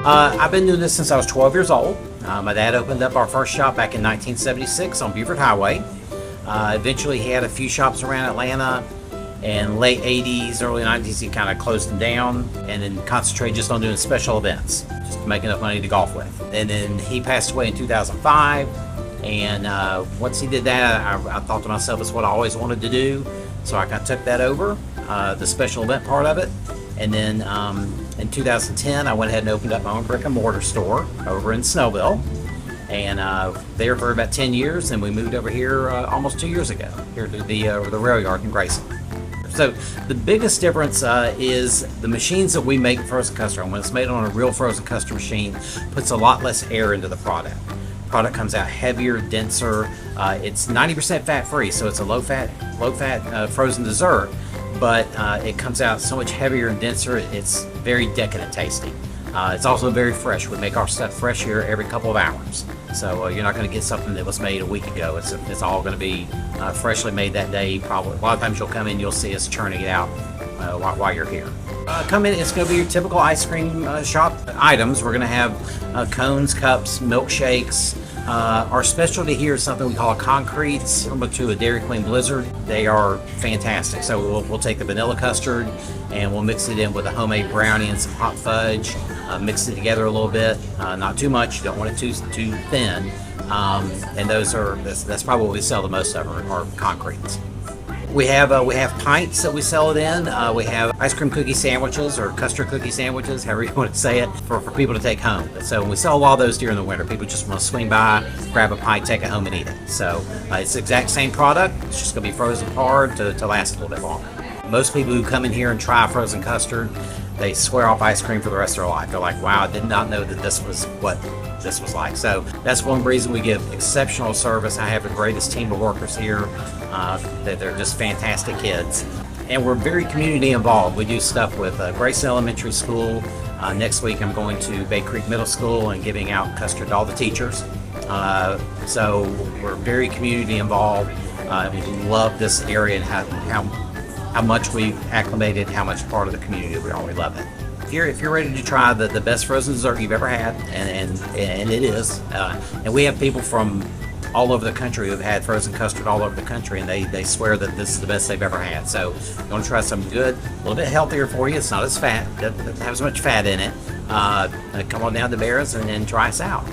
I've been doing this since I was 12 years old. My dad opened up our first shop back in 1976 on Beaufort Highway. Eventually he had a few shops around Atlanta. In late 80s, early 90s, he kind of closed them down and then concentrated just on doing special events, just to make enough money to golf with. And then he passed away in 2005. And once he did that, I thought to myself, it's what I always wanted to do. So I kind of took that over, the special event part of it. And then in 2010, I went ahead and opened up my own brick and mortar store over in Snowville. And there for about 10 years, and we moved over here almost 2 years ago, here to the rail yard in Grayson. So the biggest difference is the machines that we make frozen custard. When it's made on a real frozen custard machine, puts a lot less air into the product. Product comes out heavier, denser. It's 90% fat-free, so it's a low-fat frozen dessert. But it comes out so much heavier and denser. It's very decadent tasting. It's also very fresh. We make our stuff fresh here every couple of hours. So you're not going to get something that was made a week ago. It's all going to be freshly made that day. Probably a lot of times you'll come in, you'll see us churning it out while you're here. Come in, it's going to be your typical ice cream shop items. We're going to have cones, cups, milkshakes. Our specialty here is something we call a concrete, similar to a Dairy Queen Blizzard. They are fantastic. So we'll take the vanilla custard and we'll mix it in with a homemade brownie and some hot fudge. Mix it together a little bit, not too much. You don't want it too thin. And that's probably what we sell the most of are concretes. We have pints that we sell it in. We have ice cream cookie sandwiches or custard cookie sandwiches, however you want to say it, for people to take home. So we sell a lot of those during the winter. People just want to swing by, grab a pint, take it home and eat it. So it's the exact same product. It's just going to be frozen hard to last a little bit longer. Most people who come in here and try frozen custard, they swear off ice cream for the rest of their life. They're like, wow, I did not know that this was what this was like. So that's one reason we give exceptional service. I have the greatest team of workers here. They're just fantastic kids. And we're very community involved. We do stuff with Grayson Elementary School. Next week I'm going to Bay Creek Middle School and giving out custard to all the teachers. So we're very community involved. We love this area and how much we've acclimated, how much part of the community we are. We love it. If you're ready to try the best frozen dessert you've ever had, and it is, and we have people from all over the country who've had frozen custard all over the country, and they swear that this is the best they've ever had. So you want to try something good, a little bit healthier for you. It's not as fat, doesn't have as much fat in it. Come on down to Berens and try us out.